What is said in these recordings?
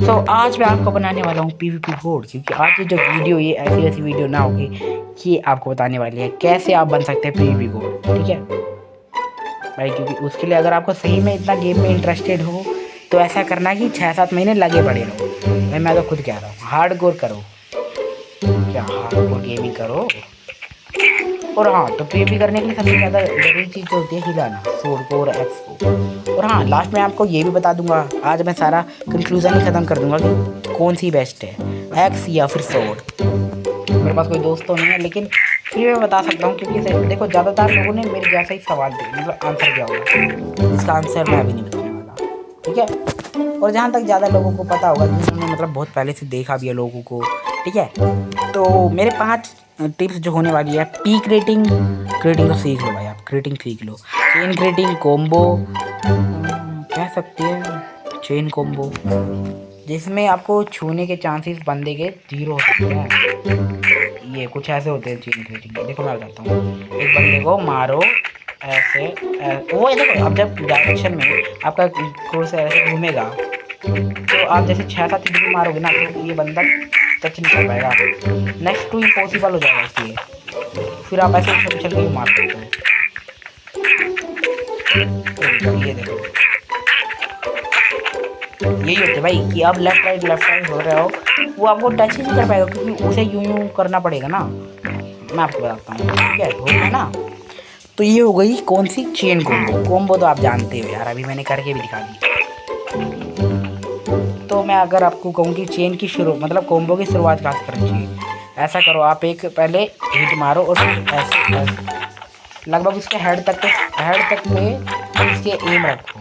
आज मैं आपको बनाने वाला हूँ पीवीपी बोर्ड, क्योंकि आज की जो वीडियो ये ऐसी ऐसी वीडियो ना होगी, ये आपको बताने वाली है कैसे आप बन सकते हैं पीवीपी बोर्ड। ठीक है भाई, क्योंकि उसके लिए अगर आपको सही में इतना गेम में इंटरेस्टेड हो तो ऐसा करना कि 6-7 महीने लगे पड़े रहो। भाई मैं तो खुद कह रहा हूँ हार्डकोर करो, क्या हार्डकोर गेमिंग करो। और हाँ, तो पीवीपी करने के लिए सबसे ज़्यादा जरूरी चीज़ जो होती है हिलाना, सोर्ड को और एक्स को। और हाँ, लास्ट में आपको ये भी बता दूंगा, आज मैं सारा कंक्लूजन ही ख़त्म कर दूंगा कि कौन सी बेस्ट है, एक्स या फिर सोर्ड। मेरे पास कोई दोस्त तो नहीं है, लेकिन फिर मैं बता सकता हूँ, क्योंकि देखो ज़्यादातर लोगों ने मेरे जैसा ही सवाल दिया, मतलब आंसर दिया होगा, इसका आंसर मैं अभी नहीं बताने वाला। ठीक है, और जहाँ तक ज़्यादा लोगों को पता होगा, जिन्होंने मतलब बहुत पहले से देखा भी है लोगों को। ठीक है, तो मेरे 5 टिप्स जो होने वाली है। पीक रेटिंग, क्रेटिंग तो सीख लो भाई, आप क्रेटिंग सीख लो। चेन क्रेटिंग, कोम्बो कह सकते हैं, चेन कोम्बो, जिसमें आपको छूने के चांसेस बंदे के 0 हो सकते हैं। ये कुछ ऐसे होते हैं चेन क्रेटिंग। देखो मैं बताता हूँ, एक बंदे को मारो ऐसे, वो ये देखो, अब जब डायरेक्शन में आपका क्रॉस ऐसे घूमेगा तो आप जैसे 6-7 डिग्री मारोगे ना, तो ये बंदा टच नहीं कर पाएगा, नेक्स्ट टू इम्पॉसिबल हो जाएगा इसके लिए। फिर आप ऐसे उछल उछल के मार सकते हो। ये देखो, यही होता है भाई कि आप लेफ्ट राइट हो रहे हो, वो आपको टच ही नहीं कर पाएगा, क्योंकि उसे यूं यूं करना पड़ेगा ना। मैं आपको बताता हूँ, ठीक है, होगा ना। तो ये हो गई कौन सी, चेन कोम्बो। कोम्बो तो आप जानते हो यार, अभी मैंने करके भी दिखा दी। तो मैं अगर आपको कहूँ कि चेन की शुरू, मतलब कोम्बो की शुरुआत कहाँ से करनी चाहिए, ऐसा करो, आप एक पहले हिट मारो और ऐसे लगभग उसके हेड तक पे इसके एम रखो,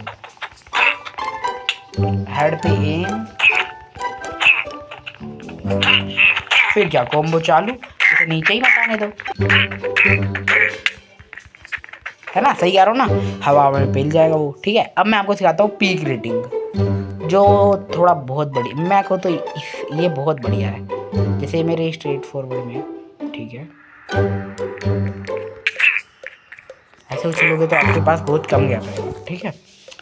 हेड पे एम, फिर क्या कोम्बो चालू, इसे नीचे ही मत आने दो, है ना, सही कह रहा हूँ ना, हवा में फैल जाएगा वो। ठीक है, अब मैं आपको सिखाता हूँ पीक रेटिंग, जो थोड़ा बहुत बड़ी, मैं को तो ये बहुत बढ़िया है, जैसे मेरे स्ट्रेट फॉरवर्ड में। ठीक है, ऐसे उछलोगे तो आपके पास बहुत कम गैप है। ठीक है,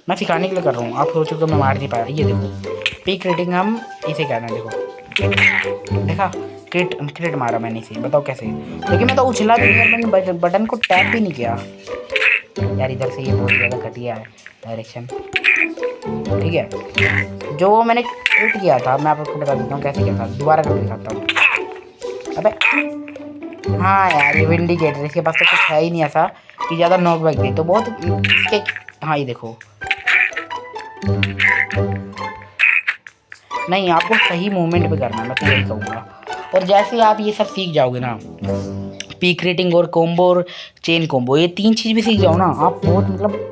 मैं सिखाने के लिए कर रहा हूँ, आप सोचोगे मैं मार नहीं पाया। ये देखो पीक रेटिंग, हम इसे कहना है। देखो देखा, क्रिट मारा मैंने इसे, बताओ कैसे, लेकिन मैं तो उछला भी नहीं, मैंने बटन को टैप भी नहीं किया यार। इधर से ये बहुत ज़्यादा घटिया है डायरेक्शन। ठीक है, जो वो मैंने क्रिट किया था, मैं आपको बता देता हूँ कैसे किया था, दोबारा करके दिखाता हूँ। अबे हाँ यार, ये विंडिकेटर, इसके पास तो कुछ है ही नहीं ऐसा कि ज़्यादा नॉकबैक दे, तो बहुत इसके। हाँ ये देखो, नहीं आपको सही मूवमेंट पे करना है, मैं तो यही कहूँगा। और जैसे आप ये सब सीख जाओगे ना, पीक रेटिंग और कोम्बो और चेन कोम्बो, ये 3 चीज़ भी सीख जाओ ना, आप बहुत, मतलब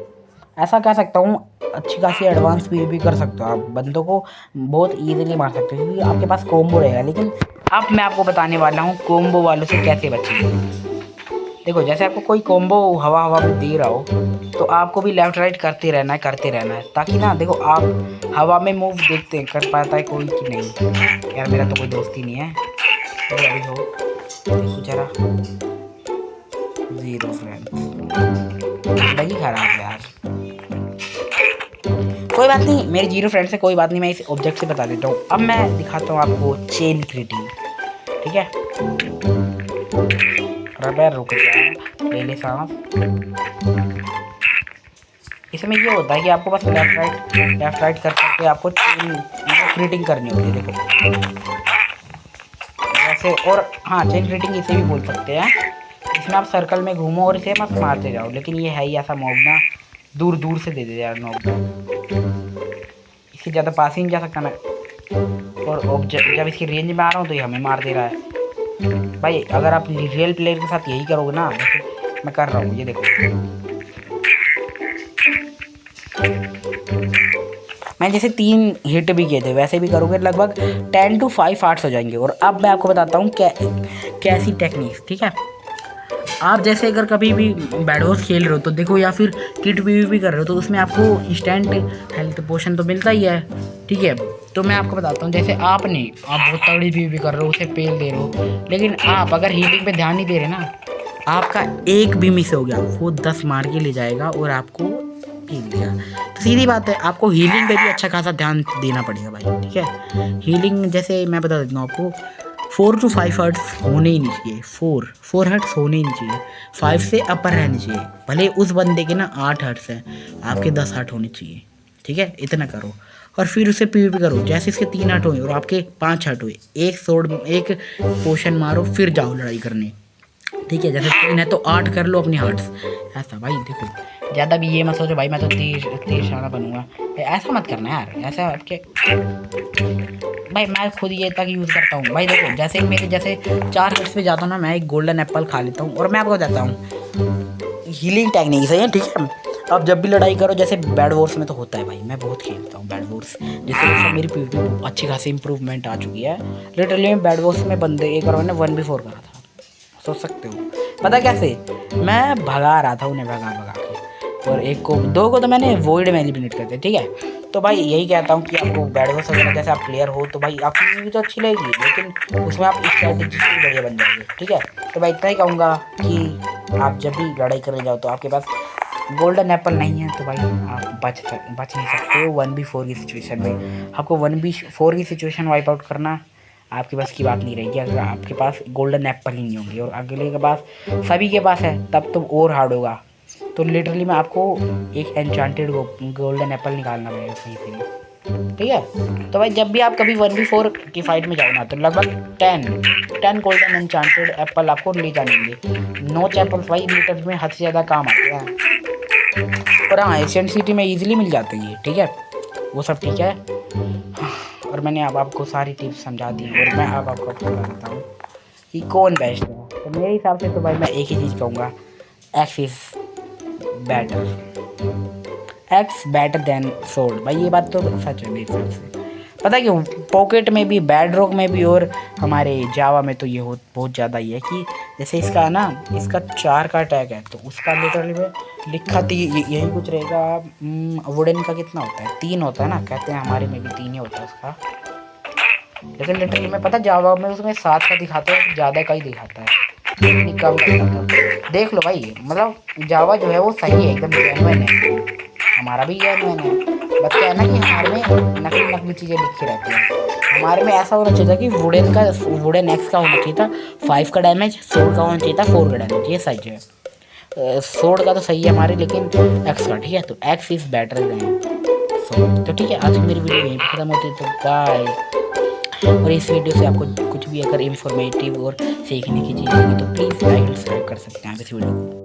ऐसा कह सकता हूँ, अच्छी खासी एडवांस भी कर सकते हो, आप बंदों को बहुत इजीली मार सकते हो, क्योंकि आपके पास कोम्बो रहेगा। लेकिन अब मैं आपको बताने वाला हूँ कोम्बो वालों से कैसे बचें। देखो, जैसे आपको कोई कोम्बो हवा हवा में दे रहा हो, तो आपको भी लेफ्ट राइट करते रहना है, ताकि ना, देखो आप हवा में मूव देखते हैं, कर पाता है कोई कि नहीं। यार मेरा तो कोई दोस्त ही नहीं है, तो अभी हो देखो जरा, 0 फ्रेंड, वही खराब है यार। कोई बात नहीं, मेरे 0 फ्रेंड से कोई बात नहीं, मैं इस ऑब्जेक्ट से बता देता हूँ। अब मैं दिखाता हूँ आपको चेन क्रिटिंग। ठीक है, रबर रुक जा, ले ले सांस। इसमें ये होता है कि आपको बस लेफ्ट राइट कर सकते, आपको चेन क्रिटिंग करनी होती है। देखो वैसे, और हाँ, चेन क्रिटिंग इसे भी बोल सकते हैं, इसमें आप सर्कल में घूमो और इसे मत मारते जाओ, लेकिन ये है ही ऐसा मॉब ना, दूर दूर से दे दे यार नॉक, इसकी ज़्यादा पास ही नहीं जा सकता मैं। और जब इसकी रेंज में आ रहा हूँ तो ये हमें मार दे रहा है। भाई अगर आप रियल प्लेयर के साथ यही करोगे ना, जैसे मैं कर रहा हूँ, ये देखो मैं जैसे 3 हिट भी किए थे, वैसे भी करोगे लगभग 10 to 5 हार्ट्स हो जाएंगे। और अब मैं आपको बताता हूँ कैसी टेक्निक्स। ठीक है, आप जैसे अगर कभी भी बैड हॉर्स खेल रहे हो तो देखो, या फिर किट भी कर रहे हो, तो उसमें आपको इंस्टेंट हेल्थ पोशन तो मिलता ही है। ठीक है, तो मैं आपको बताता हूँ, जैसे आप बहुत तगड़ी भी कर रहे हो, उसे पेल दे रहे हो, लेकिन आप अगर हीलिंग पे ध्यान नहीं दे रहे ना, आपका एक भी मिस हो गया, वो 10 मार के ले जाएगा और आपको हील दिया। तो सीधी बात है, आपको हीलिंग पे भी अच्छा खासा ध्यान देना पड़ेगा भाई, ठीक है। हीलिंग जैसे मैं बता देता हूँ आपको, 4 to 5 हर्ट्स होने ही नहीं चाहिए, 4 हर्ट्स होने ही नहीं चाहिए, 5 से अपर रहने चाहिए। भले उस बंदे के ना 8 हर्ट्स हैं, आपके 10 हर्ट होने चाहिए, ठीक है। इतना करो और फिर उसे पीवीपी करो। जैसे इसके 3 हर्ट हुए और आपके 5 हर्ट हुए, एक पोशन मारो, फिर जाओ लड़ाई करने, ठीक है। जैसे 3 है तो 8 कर लो अपनी हार्ट्स, ऐसा भाई। देखो ज़्यादा भी ये मत सोचो भाई मैं तो तीर शाना बनूंगा, ऐसा मत करना यार। ऐसा आपके भाई मैं खुद ये तक यूज़ करता हूँ भाई। देखो जैसे मेरे जैसे 4 हर्ट्स पे जाता हूँ ना, मैं एक गोल्डन एप्पल खा लेता हूँ और मैं आपको बताता हूँ हीलिंग टेक्निक सही है, ठीक है। अब जब भी लड़ाई करो, जैसे बैड वॉर्स में तो होता है भाई, मैं बहुत खेलता हूँ बैड वॉर्स, जिसकी वजह से मेरी पीवीपी अच्छी खासी इंप्रूवमेंट आ चुकी है। लिटरली मैं बैड वॉर्स में बंदे एक बार मैंने 1v4 करा था, सोच सकते हो। पता कैसे, मैं भगा रहा था उन्हें, भगा भगा के, और एक को 2 को तो मैंने वॉइड में एलिमिनेट कर दिया, ठीक है। तो भाई यही कहता हूँ कि आपको बैड वॉर्स वगैरह जैसे आप प्लेयर हो तो भाई आपकी भी तो अच्छी लगेगी, लेकिन उसमें आप स्ट्रैटेजी से बढ़िया बन जाओगे, ठीक है। तो भाई इतना ही कहूँगा कि आप जब भी लड़ाई करने जाओ तो आपके पास गोल्डन एप्पल नहीं है तो भाई आप बच नहीं सकते हो 1v4 की सिचुएशन में। आपको 1v4 की सिचुएशन वाइप आउट करना आपके पास की बात नहीं रहेगी अगर आपके पास गोल्डन एप्पल ही नहीं होंगे, और अगले के पास सभी के पास है तब तो और हार्ड होगा। तो लिटरली में आपको एक एन्चांटेड गोल्डन एप्पल निकालना पड़ेगा कहीं से, ठीक है। तो भाई जब भी आप कभी 1v4 की फाइट में जाओ ना, तो लगभग 10 गोल्डन एन्चांटेड एप्पल आपको ले जानेंगे। नोच एप्पल्स भाई लिटरली में हद से ज़्यादा काम आते हैं, और हाँ एशियंट सिटी में ईजिली मिल जाते हैं, ठीक है। वो सब ठीक है, और मैंने अब आपको सारी टिप्स समझा दी, और मैं अब आपको बताता हूँ कि कौन बेस्ट है। तो मेरे हिसाब से तो भाई मैं एक ही चीज़ कहूँगा, x is better than sold. भाई ये बात तो सच है मेरे हिसाब से। पता है क्यों, पॉकेट में भी, बैड रॉक में भी, और हमारे जावा में तो ये बहुत ज़्यादा ही है कि जैसे इसका ना, इसका 4 का अटैक है तो उसका लिटरली में लिखा थी यही कुछ रहेगा। वुडन का कितना होता है, 3 होता है ना, कहते हैं हमारे में भी 3 ही होता है उसका, लेकिन लिटरली में पता जावा में उसमें 7 का दिखाता है, ज़्यादा का ही दिखाता है, इतनी कम दिखाता। देख लो भाई, मतलब जावा जो है वो सही है, एकदम जेन्युइन है, हमारा भी जेन्युइन है। बस क्या है ना कि हमारे में नकली चीज़ें लिखी रहती हैं। हमारे में ऐसा होना चाहिए था कि वुडन एक्स का होना चाहिए था 5 का डैमेज, सोड का होना चाहिए था 4 का डैमेज, ये सच है। सोड का तो सही है हमारे, लेकिन एक्स का, ठीक है। तो एक्स इज़ बेटर देन सोड। तो ठीक है, आज की मेरी वीडियो यहीं पर खत्म होती है, तो बाय। और इस वीडियो से आपको कुछ भी अगर इंफॉर्मेटिव और सीखने की चीज़ होगी तो प्लीज़ लाइक और सब्सक्राइब कर सकते हैं आप इस वीडियो को।